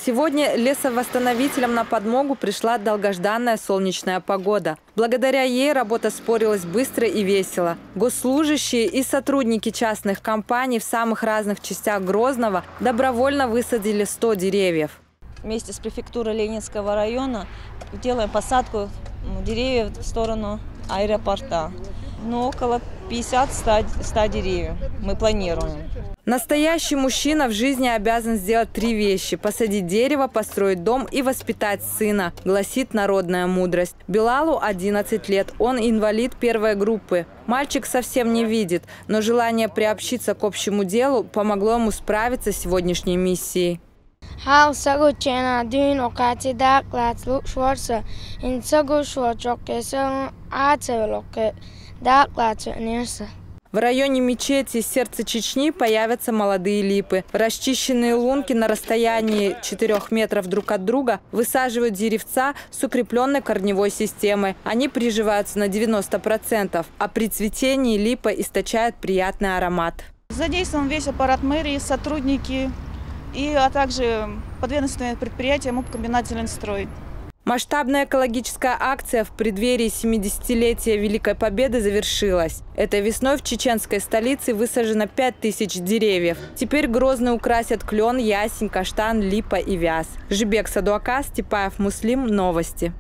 Сегодня лесовосстановителям на подмогу пришла долгожданная солнечная погода. Благодаря ей работа спорилась быстро и весело. Госслужащие и сотрудники частных компаний в самых разных частях Грозного добровольно высадили 100 деревьев. Вместе с префектурой Ленинского района делаем посадку деревьев в сторону аэропорта. Около 50-100 деревьев мы планируем. Настоящий мужчина в жизни обязан сделать 3 вещи: посадить дерево, построить дом и воспитать сына, гласит народная мудрость. Билалу 11 лет, он инвалид 1 группы. Мальчик совсем не видит, но желание приобщиться к общему делу помогло ему справиться с сегодняшней миссией. В районе мечети «Сердце Чечни» появятся молодые липы. В расчищенные лунки на расстоянии 4 метров друг от друга высаживают деревца с укрепленной корневой системой. Они приживаются на 90%, а при цветении липа источает приятный аромат. Задействован весь аппарат мэрии, сотрудники, а также подведомственное предприятие МУП-комбинат «Зеленстрой». Масштабная экологическая акция в преддверии 70-летия Великой Победы завершилась. Этой весной в чеченской столице высажено 5000 деревьев. Теперь Грозный украсят клен, ясень, каштан, липа и вяз. Жибек Садуака, Степаев Муслим. Новости.